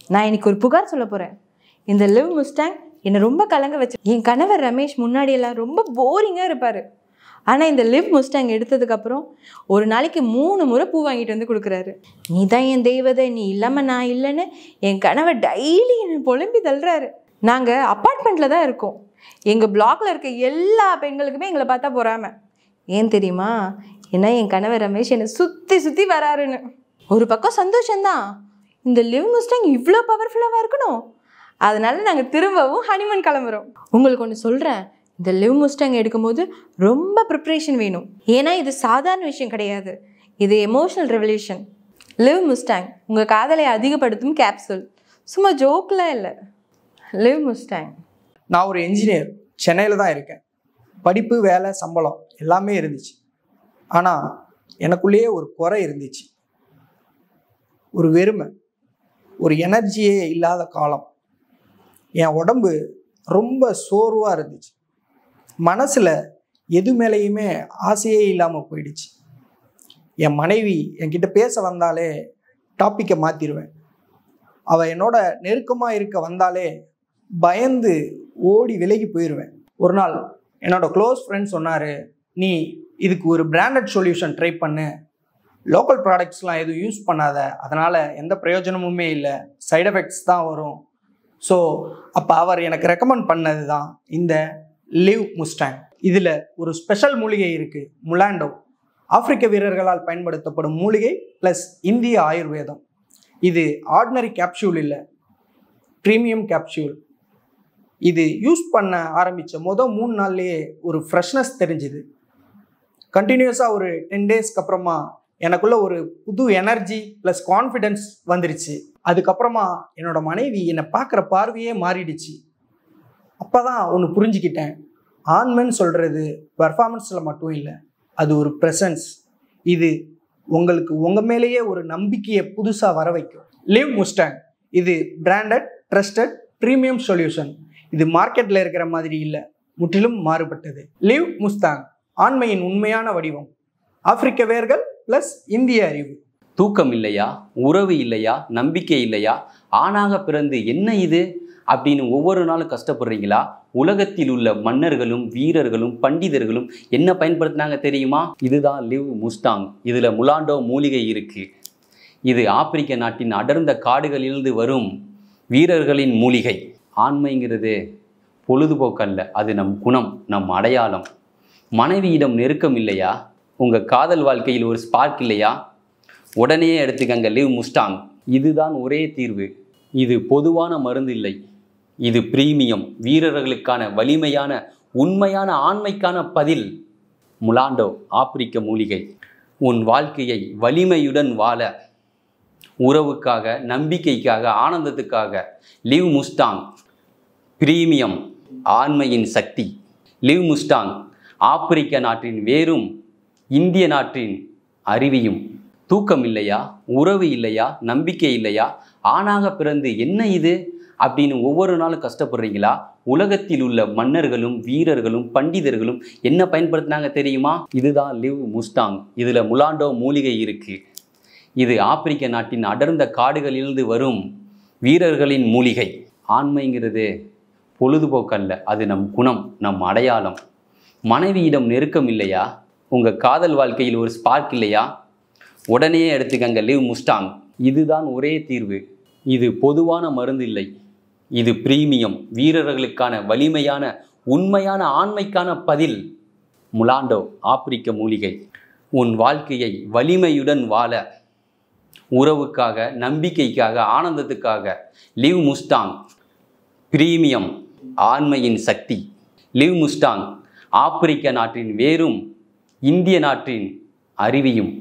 நான் இன்னைக்கு ஒரு புகார் சொல்ல போகிறேன். இந்த லிவ் முஸ்டாங் என்னை ரொம்ப கலங்க வச்சு. என் கணவர் ரமேஷ் முன்னாடியெல்லாம் ரொம்ப போரிங்காக இருப்பார். ஆனால் இந்த லிவ் முஸ்டாங் எடுத்ததுக்கப்புறம் ஒரு நாளைக்கு 3 முறை பூ வாங்கிட்டு வந்து கொடுக்குறாரு. நீ தான் என் தெய்வதை, நீ இல்லாமல் நான் இல்லைன்னு என் கணவர் டெய்லி என்னை புலம்பி தள்ளுறாரு. நாங்கள் அப்பார்ட்மெண்ட்டில் தான் இருக்கோம். எங்கள் பிளாக்ல இருக்க எல்லா பெண்களுக்குமே எங்களை பார்த்தா பொறாம. ஏன் தெரியுமா? ஏன்னா என் கணவர் ரமேஷ் என்னை சுற்றி சுற்றி வராருன்னு. ஒரு பக்கம் சந்தோஷம்தான், இந்த லிவ் முஸ்டாங் இவ்வளோ பவர்ஃபுல்லாக இருக்கணும். அதனால நாங்கள் திரும்பவும் ஹனிமூன் கிளம்புறோம். உங்களுக்கு ஒன்று சொல்கிறேன், இந்த லிவ் முஸ்டாங் எடுக்கும்போது ரொம்ப ப்ரிப்ரேஷன் வேணும். ஏன்னா இது சாதாரண விஷயம் கிடையாது, இது எமோஷனல் ரெவல்யூஷன். லிவ் முஸ்டாங் உங்கள் காதலை அதிகப்படுத்தும் கேப்சூல், சும்மா ஜோக்கெலாம் இல்லை. Live Mustang. நான் ஒரு என்ஜினியர், சென்னையில் தான் இருக்கேன். படிப்பு, வேலை, சம்பளம் எல்லாமே இருந்துச்சு. ஆனால் எனக்குள்ளேயே ஒரு குறை இருந்துச்சு, ஒரு வெறுமை, ஒரு எனர்ஜியே இல்லாத காலம். என் உடம்பு ரொம்ப சோர்வாக இருந்துச்சு. மனசில் எது மேலேயுமே ஆசையே இல்லாமல் போயிடுச்சு. என் மனைவி என்கிட்ட பேச வந்தாலே டாப்பிக்கை மாற்றிடுவேன். அவள் என்னோட நெருக்கமாக இருக்க வந்தாலே பயந்து ஓடி விலகி போயிடுவேன். ஒரு நாள் என்னோட க்ளோஸ் ஃப்ரெண்ட் சொன்னார், நீ இதுக்கு ஒரு பிராண்டட் சொல்யூஷன் ட்ரை பண்ணு, லோக்கல் ப்ராடக்ட்ஸ்லாம் எதுவும் யூஸ் பண்ணாத, அதனால் எந்த பிரயோஜனமுமே இல்லை, சைட் எஃபெக்ட்ஸ் தான் வரும். ஸோ அப்போ அவர் எனக்கு ரெக்கமெண்ட் பண்ணது தான் இந்த லிவ் முஸ்டாங். இதில் ஒரு ஸ்பெஷல் மூலிகை இருக்குது, முலாண்டோ. ஆப்பிரிக்க வீரர்களால் பயன்படுத்தப்படும் மூலிகை ப்ளஸ் இந்திய ஆயுர்வேதம். இது ஆர்டினரி கேப்சூல் இல்லை, ப்ரீமியம் கேப்சூல். இது யூஸ் பண்ண ஆரம்பித்த 3 நாள்லேயே ஒரு ஃப்ரெஷ்னஸ் தெரிஞ்சுது. கண்டினியூஸாக ஒரு 10 டேஸ்க்கு அப்புறமா எனக்குள்ள ஒரு புது எனர்ஜி ப்ளஸ் கான்ஃபிடென்ஸ் வந்துருச்சு. அதுக்கப்புறமா என்னோட மனைவி என்னை பார்க்குற பார்வையே மாறிடுச்சு. அப்போ தான் ஒன்று புரிஞ்சுக்கிட்டேன், ஆண்மென்னு சொல்கிறது பெர்ஃபார்மன்ஸில் மட்டும் இல்லை, அது ஒரு ப்ரெசன்ஸ். இது உங்களுக்கு உங்கள் மேலேயே ஒரு நம்பிக்கையை புதுசாக வர வைக்கும். லிவ் முஸ்டாங் இது பிராண்டட், ட்ரஸ்டட், ப்ரீமியம் சொல்யூஷன். இது மார்க்கெட்டில் இருக்கிற மாதிரி இல்லை, முற்றிலும் மாறுபட்டது. லிவ் முஸ்டாங் ஆண்மையின் உண்மையான வடிவம், ஆப்பிரிக்க வேர்கள் ப்ளஸ் இந்திய அறிவு. தூக்கம் இல்லையா, உறவு இல்லையா, நம்பிக்கை இல்லையா, ஆணாக பிறந்து என்ன இது அப்படின்னு ஒவ்வொரு நாளும் கஷ்டப்படுறீங்களா? உலகத்தில் உள்ள மன்னர்களும் வீரர்களும் பண்டிதர்களும் என்ன பயன்படுத்தினாங்க தெரியுமா? இதுதான் லிவ் முஸ்டாங். இதில் முலாண்டோ மூலிகை இருக்குது. இது ஆப்பிரிக்க நாட்டின் அடர்ந்த காடுகளிலிருந்து வரும் வீரர்களின் மூலிகை. ஆண்மைங்கிறது பொழுதுபோக்கல்ல, அது நம் குணம், நம் அடையாளம். மனைவியிடம் நெருக்கம் இல்லையா, உங்கள் காதல் வாழ்க்கையில் ஒரு ஸ்பார்க் இல்லையா, உடனே எடுத்துக்கங்க லிவ் முஸ்டாங். இதுதான் ஒரே தீர்வு. இது பொதுவான மருந்து இல்லை, இது பிரீமியம், வீரர்களுக்கான வலிமையான உண்மையான ஆண்மைக்கான பதில். முலாண்டோ ஆப்பிரிக்க மூலிகை. உன் வாழ்க்கையை வலிமையுடன் வாழ, உறவுக்காக, நம்பிக்கைக்காக, ஆனந்தத்துக்காக லிவ் முஸ்டாங். பிரீமியம், ஆண்மையின் சக்தி. லிவ் முஸ்டாங் ஆப்பிரிக்க நாட்டின் வேரும் இந்திய நாட்டின் அறிவியும். தூக்கம் இல்லையா, உறவு இல்லையா, நம்பிக்கை இல்லையா, ஆணாக பிறந்து என்ன இது அப்படின்னு ஒவ்வொரு நாளும் கஷ்டப்படுறீங்களா? உலகத்தில் உள்ள மன்னர்களும் வீரர்களும் பண்டிதர்களும் என்ன பயன்படுத்தினாங்க தெரியுமா? இதுதான் லிவ் முஸ்டாங். இதில் முலாண்டோ மூலிகை இருக்குது. இது ஆப்பிரிக்க நாட்டின் அடர்ந்த காடுகளிலிருந்து வரும் வீரர்களின் மூலிகை. ஆண்மைங்கிறது பொழுதுபோக்கல்ல, அது நம் குணம், நம் அடையாளம். மனைவியிடம் நெருக்கம் இல்லையா, உங்கள் காதல் வாழ்க்கையில் ஒரு ஸ்பார்க் இல்லையா, உடனே எடுத்துக்கங்க லிவ் முஸ்டாங். இதுதான் ஒரே தீர்வு. இது பொதுவான மருந்து இல்லை, இது பிரீமியம், வீரர்களுக்கான வலிமையான உண்மையான ஆண்மைக்கான பதில். முலாண்டோ ஆப்பிரிக்க மூலிகை. உன் வாழ்க்கையை வலிமையுடன் வாழ, உறவுக்காக, நம்பிக்கைக்காக, ஆனந்தத்துக்காக லிவ் முஸ்டாங். பிரீமியம், ஆண்மையின் சக்தி. லிவ் முஸ்டாங் ஆப்பிரிக்க நாட்டின் வேரும் இந்திய நாட்டின் அறிவியும்.